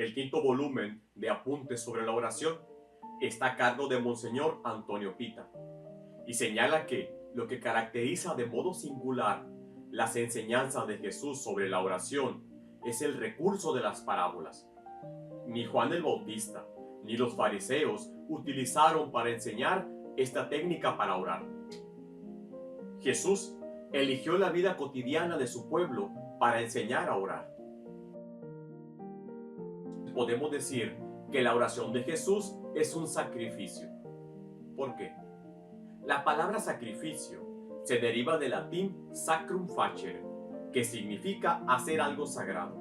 El quinto volumen de Apuntes sobre la oración está a cargo de Monseñor Antonio Pita y señala que lo que caracteriza de modo singular las enseñanzas de Jesús sobre la oración es el recurso de las parábolas. Ni Juan el Bautista ni los fariseos utilizaron para enseñar esta técnica para orar. Jesús eligió la vida cotidiana de su pueblo para enseñar a orar. Podemos decir que la oración de Jesús es un sacrificio. ¿Por qué? La palabra sacrificio se deriva del latín sacrum facere, que significa hacer algo sagrado.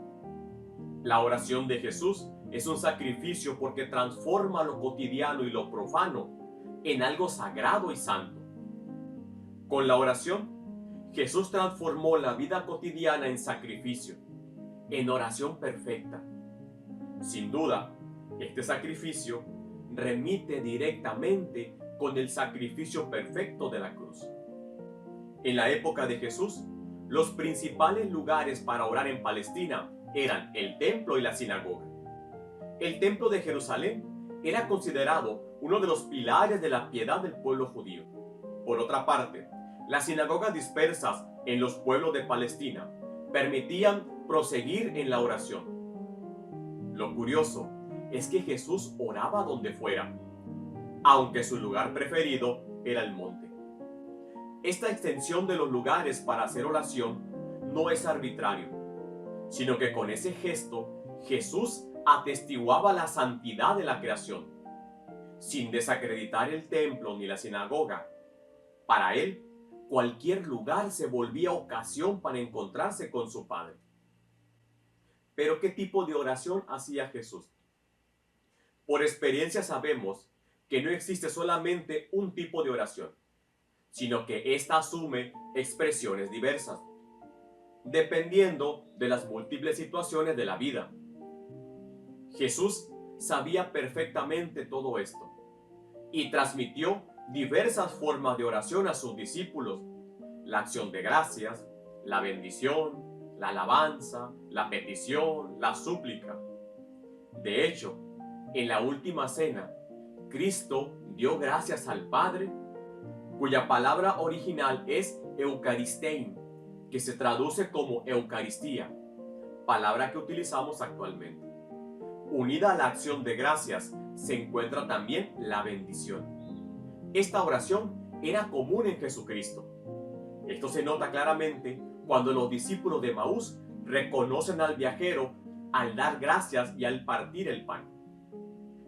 La oración de Jesús es un sacrificio porque transforma lo cotidiano y lo profano en algo sagrado y santo. Con la oración, Jesús transformó la vida cotidiana en sacrificio, en oración perfecta. Sin duda, este sacrificio remite directamente con el sacrificio perfecto de la cruz. En la época de Jesús, los principales lugares para orar en Palestina eran el templo y la sinagoga. El templo de Jerusalén era considerado uno de los pilares de la piedad del pueblo judío. Por otra parte, las sinagogas dispersas en los pueblos de Palestina permitían proseguir en la oración. Lo curioso es que Jesús oraba donde fuera, aunque su lugar preferido era el monte. Esta extensión de los lugares para hacer oración no es arbitrario, sino que con ese gesto Jesús atestiguaba la santidad de la creación, sin desacreditar el templo ni la sinagoga. Para él, cualquier lugar se volvía ocasión para encontrarse con su Padre. Pero ¿qué tipo de oración hacía Jesús? Por experiencia sabemos que no existe solamente un tipo de oración, sino que ésta asume expresiones diversas, dependiendo de las múltiples situaciones de la vida. Jesús sabía perfectamente todo esto y transmitió diversas formas de oración a sus discípulos: la acción de gracias, la bendición, la alabanza, la petición, la súplica. De hecho, en la última cena, Cristo dio gracias al Padre, cuya palabra original es Eucaristein, que se traduce como Eucaristía, palabra que utilizamos actualmente. Unida a la acción de gracias se encuentra también la bendición. Esta oración era común en Jesucristo. Esto se nota claramente cuando los discípulos de Maús reconocen al viajero al dar gracias y al partir el pan.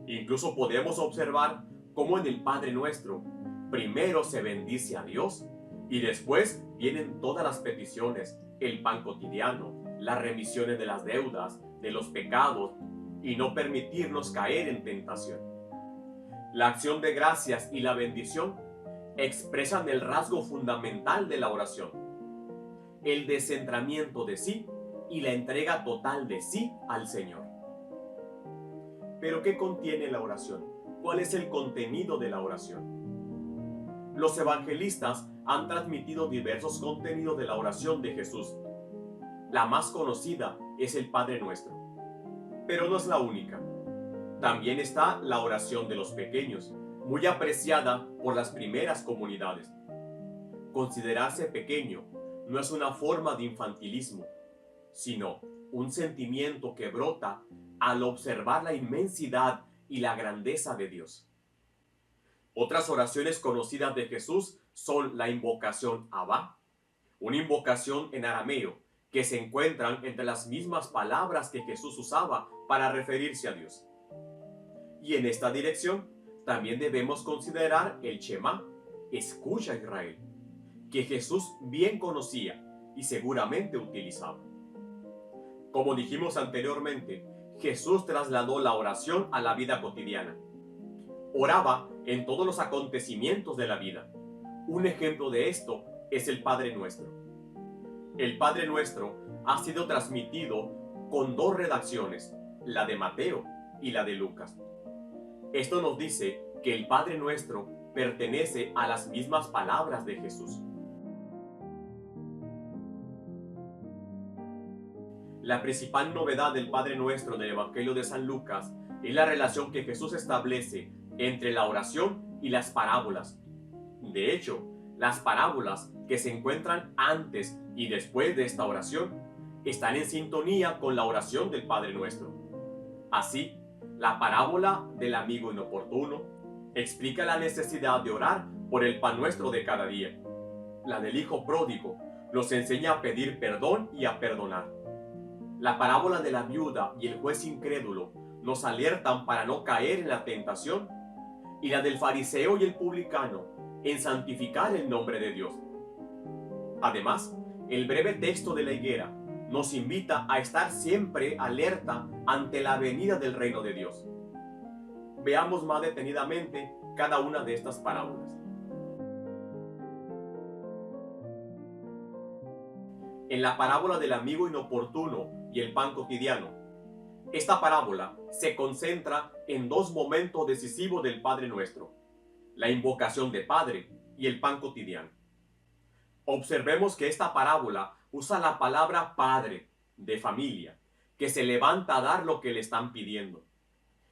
Incluso podemos observar cómo en el Padre Nuestro primero se bendice a Dios y después vienen todas las peticiones, el pan cotidiano, las remisiones de las deudas, de los pecados y no permitirnos caer en tentación. La acción de gracias y la bendición expresan el rasgo fundamental de la oración: el descentramiento de sí y la entrega total de sí al Señor. ¿Pero qué contiene la oración? ¿Cuál es el contenido de la oración? Los evangelistas han transmitido diversos contenidos de la oración de Jesús. La más conocida es el Padre Nuestro, pero no es la única. También está la oración de los pequeños, muy apreciada por las primeras comunidades. Considerarse pequeño no es una forma de infantilismo, sino un sentimiento que brota al observar la inmensidad y la grandeza de Dios. Otras oraciones conocidas de Jesús son la invocación Abba, una invocación en arameo que se encuentran entre las mismas palabras que Jesús usaba para referirse a Dios. Y en esta dirección también debemos considerar el Shema, escucha Israel, que Jesús bien conocía y seguramente utilizaba. Como dijimos anteriormente, Jesús trasladó la oración a la vida cotidiana. Oraba en todos los acontecimientos de la vida. Un ejemplo de esto es el Padre Nuestro. El Padre Nuestro ha sido transmitido con dos redacciones, la de Mateo y la de Lucas. Esto nos dice que el Padre Nuestro pertenece a las mismas palabras de Jesús. La principal novedad del Padre Nuestro del Evangelio de San Lucas es la relación que Jesús establece entre la oración y las parábolas. De hecho, las parábolas que se encuentran antes y después de esta oración están en sintonía con la oración del Padre Nuestro. Así, la parábola del amigo inoportuno explica la necesidad de orar por el pan nuestro de cada día. La del hijo pródigo nos enseña a pedir perdón y a perdonar. La parábola de la viuda y el juez incrédulo nos alertan para no caer en la tentación, y la del fariseo y el publicano en santificar el nombre de Dios. Además, el breve texto de la higuera nos invita a estar siempre alerta ante la venida del reino de Dios. Veamos más detenidamente cada una de estas parábolas. En la parábola del amigo inoportuno y el pan cotidiano, esta parábola se concentra en dos momentos decisivos del Padre Nuestro: la invocación de Padre y el pan cotidiano. Observemos que esta parábola usa la palabra padre, de familia, que se levanta a dar lo que le están pidiendo.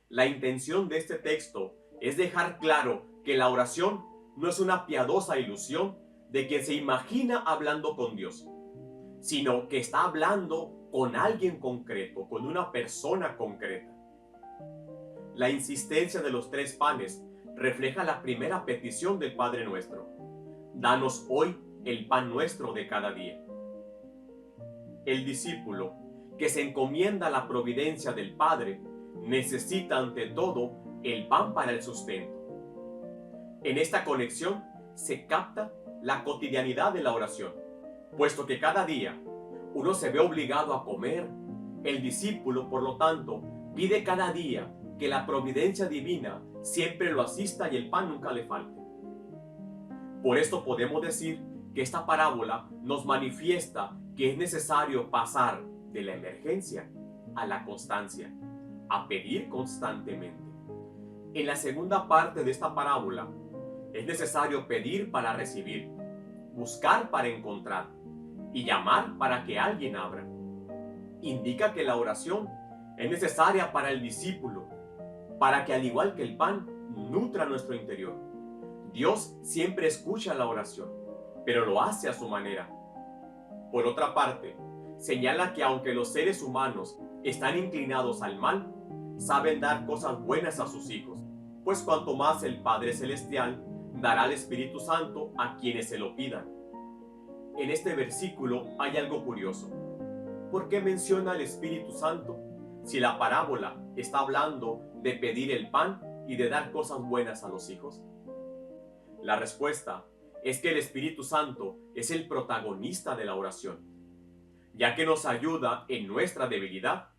La intención de este texto es dejar claro que la oración no es una piadosa ilusión de quien se imagina hablando con Dios, sino que está hablando con alguien concreto, con una persona concreta. La insistencia de los 3 panes refleja la primera petición del Padre Nuestro: danos hoy el pan nuestro de cada día. El discípulo que se encomienda a la providencia del Padre necesita ante todo el pan para el sustento. En esta conexión se capta la cotidianidad de la oración. Puesto que cada día uno se ve obligado a comer, el discípulo, por lo tanto, pide cada día que la providencia divina siempre lo asista y el pan nunca le falte. Por esto podemos decir que esta parábola nos manifiesta que es necesario pasar de la emergencia a la constancia, a pedir constantemente. En la segunda parte de esta parábola, es necesario pedir para recibir, buscar para encontrar y llamar para que alguien abra. Indica que la oración es necesaria para el discípulo, para que, al igual que el pan, nutra nuestro interior. Dios siempre escucha la oración, pero lo hace a su manera. Por otra parte, señala que aunque los seres humanos están inclinados al mal, saben dar cosas buenas a sus hijos, pues cuanto más el Padre Celestial dará al Espíritu Santo a quienes se lo pidan. En este versículo hay algo curioso. ¿Por qué menciona el Espíritu Santo si la parábola está hablando de pedir el pan y de dar cosas buenas a los hijos? La respuesta es que el Espíritu Santo es el protagonista de la oración, ya que nos ayuda en nuestra debilidad,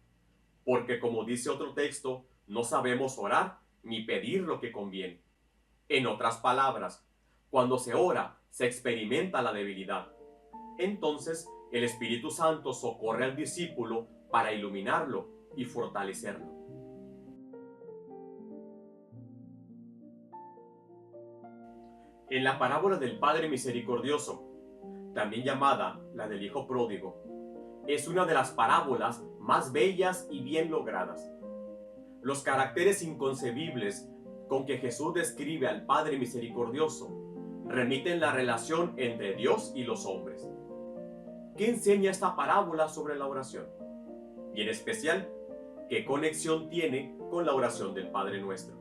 porque, como dice otro texto, no sabemos orar ni pedir lo que conviene. En otras palabras, cuando se ora, se experimenta la debilidad. Entonces, el Espíritu Santo socorre al discípulo para iluminarlo y fortalecerlo. En la parábola del Padre Misericordioso, también llamada la del Hijo Pródigo, es una de las parábolas más bellas y bien logradas. Los caracteres inconcebibles con que Jesús describe al Padre Misericordioso remiten la relación entre Dios y los hombres. ¿Qué enseña esta parábola sobre la oración? Y en especial, ¿qué conexión tiene con la oración del Padre Nuestro?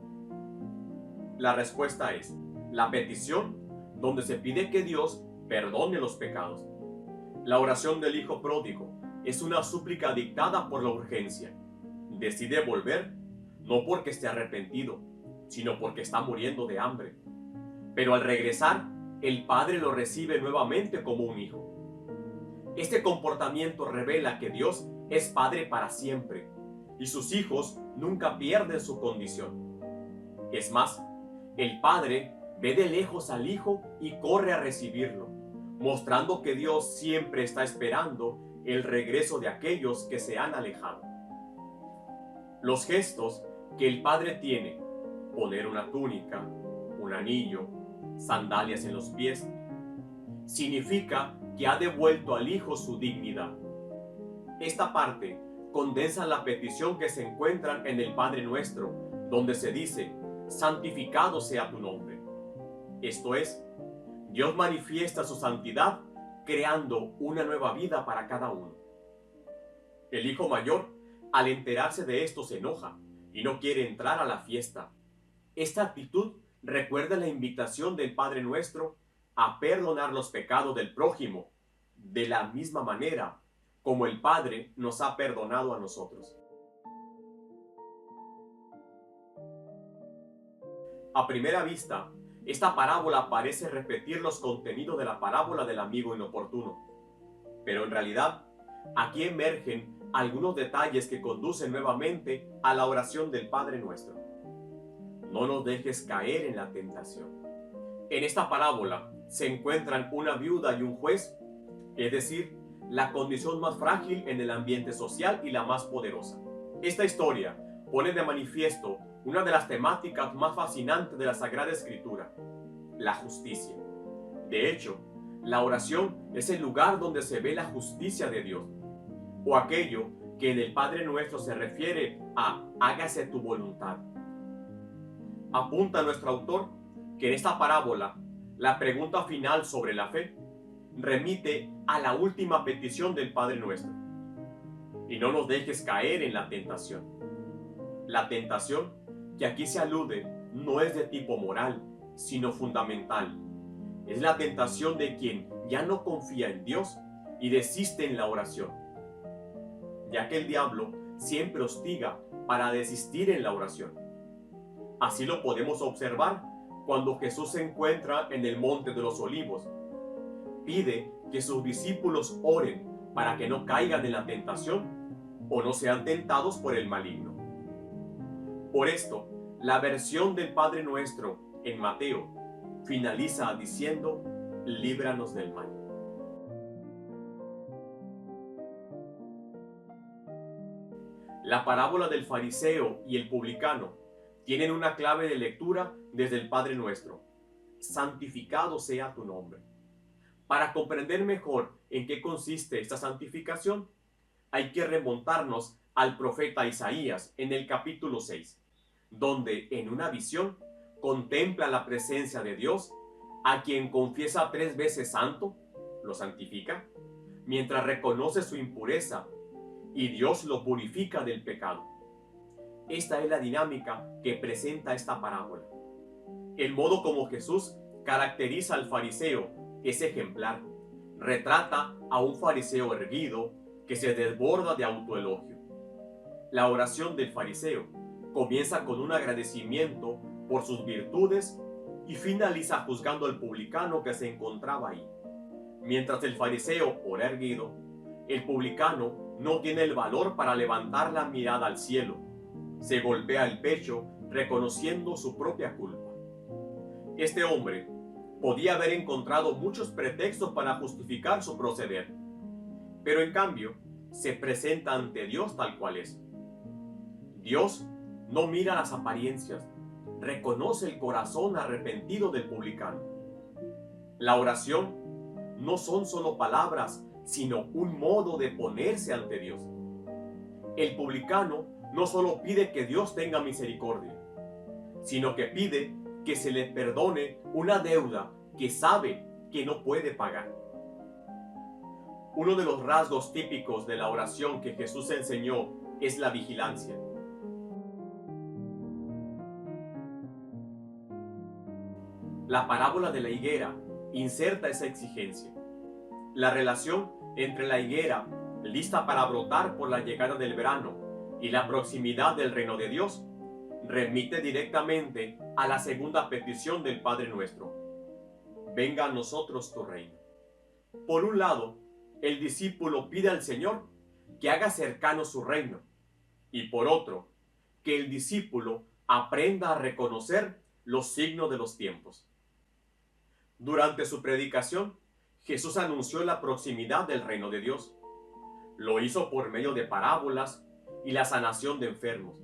La respuesta es la petición, donde se pide que Dios perdone los pecados. La oración del Hijo Pródigo es una súplica dictada por la urgencia. Decide volver, no porque esté arrepentido, sino porque está muriendo de hambre. Pero al regresar, el Padre lo recibe nuevamente como un hijo. Este comportamiento revela que Dios es Padre para siempre, y sus hijos nunca pierden su condición. Es más, el Padre ve de lejos al Hijo y corre a recibirlo, mostrando que Dios siempre está esperando el regreso de aquellos que se han alejado. Los gestos que el Padre tiene, poner una túnica, un anillo, sandalias en los pies, significa que ha devuelto al Hijo su dignidad. Esta parte condensa la petición que se encuentra en el Padre Nuestro, donde se dice: santificado sea tu nombre. Esto es, Dios manifiesta su santidad creando una nueva vida para cada uno. El hijo mayor, al enterarse de esto, se enoja y no quiere entrar a la fiesta. Esta actitud recuerda la invitación del Padre Nuestro a perdonar los pecados del prójimo, de la misma manera como el Padre nos ha perdonado a nosotros. A primera vista, esta parábola parece repetir los contenidos de la parábola del amigo inoportuno, pero en realidad, aquí emergen algunos detalles que conducen nuevamente a la oración del Padre Nuestro. No nos dejes caer en la tentación. En esta parábola se encuentran una viuda y un juez, es decir, la condición más frágil en el ambiente social y la más poderosa. Esta historia pone de manifiesto una de las temáticas más fascinantes de la Sagrada Escritura: la justicia. De hecho, la oración es el lugar donde se ve la justicia de Dios, o aquello que en el Padre Nuestro se refiere a hágase tu voluntad. Apunta nuestro autor que en esta parábola la pregunta final sobre la fe remite a la última petición del Padre Nuestro: y no nos dejes caer en la tentación. La tentación que aquí se alude no es de tipo moral, sino fundamental. Es la tentación de quien ya no confía en Dios y desiste en la oración, ya que el diablo siempre hostiga para desistir en la oración. Así lo podemos observar cuando Jesús se encuentra en el Monte de los Olivos. Pide que sus discípulos oren para que no caigan en la tentación o no sean tentados por el maligno. Por esto, la versión del Padre Nuestro en Mateo finaliza diciendo: líbranos del mal. La parábola del fariseo y el publicano tienen una clave de lectura desde el Padre Nuestro: santificado sea tu nombre. Para comprender mejor en qué consiste esta santificación, hay que remontarnos al profeta Isaías en el capítulo 6, donde en una visión contempla la presencia de Dios, a quien confiesa 3 veces santo, lo santifica, mientras reconoce su impureza, y Dios lo purifica del pecado. Esta es la dinámica que presenta esta parábola. El modo como Jesús caracteriza al fariseo es ejemplar. Retrata a un fariseo erguido que se desborda de autoelogio. La oración del fariseo comienza con un agradecimiento por sus virtudes y finaliza juzgando al publicano que se encontraba ahí. Mientras el fariseo ora erguido, el publicano no tiene el valor para levantar la mirada al cielo. Se golpea el pecho reconociendo su propia culpa. Este hombre podía haber encontrado muchos pretextos para justificar su proceder, pero en cambio se presenta ante Dios tal cual es. Dios no mira las apariencias, reconoce el corazón arrepentido del publicano. La oración no son solo palabras, sino un modo de ponerse ante Dios. El publicano no solo pide que Dios tenga misericordia, sino que pide que se le perdone una deuda que sabe que no puede pagar. Uno de los rasgos típicos de la oración que Jesús enseñó es la vigilancia. La parábola de la higuera inserta esa exigencia. La relación entre la higuera, lista para brotar por la llegada del verano, y la proximidad del reino de Dios, remite directamente a la segunda petición del Padre Nuestro: venga a nosotros tu reino. Por un lado, el discípulo pide al Señor que haga cercano su reino, y por otro, que el discípulo aprenda a reconocer los signos de los tiempos. Durante su predicación, Jesús anunció la proximidad del reino de Dios. Lo hizo por medio de parábolas y la sanación de enfermos.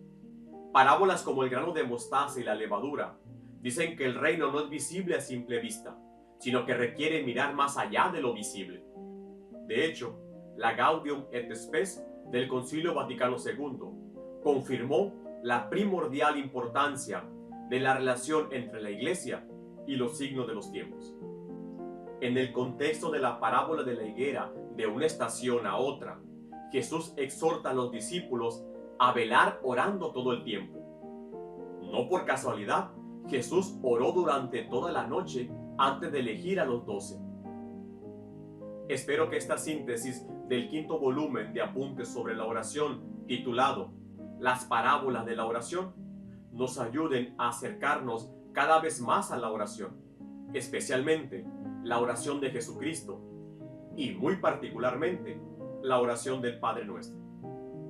Parábolas como el grano de mostaza y la levadura dicen que el reino no es visible a simple vista, sino que requiere mirar más allá de lo visible. De hecho, la Gaudium et Spes del Concilio Vaticano II, confirmó la primordial importancia de la relación entre la Iglesia y los signos de los tiempos. En el contexto de la parábola de la higuera de una estación a otra, Jesús exhorta a los discípulos a velar orando todo el tiempo. No por casualidad, Jesús oró durante toda la noche antes de elegir a los 12. Espero que esta síntesis del quinto volumen de apuntes sobre la oración, titulado Las parábolas de la oración, nos ayuden a acercarnos cada vez más a la oración, especialmente la oración de Jesucristo y muy particularmente la oración del Padre Nuestro,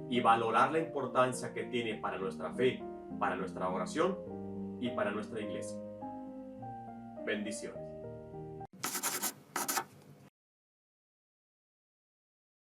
y valorar la importancia que tiene para nuestra fe, para nuestra oración y para nuestra iglesia. Bendiciones.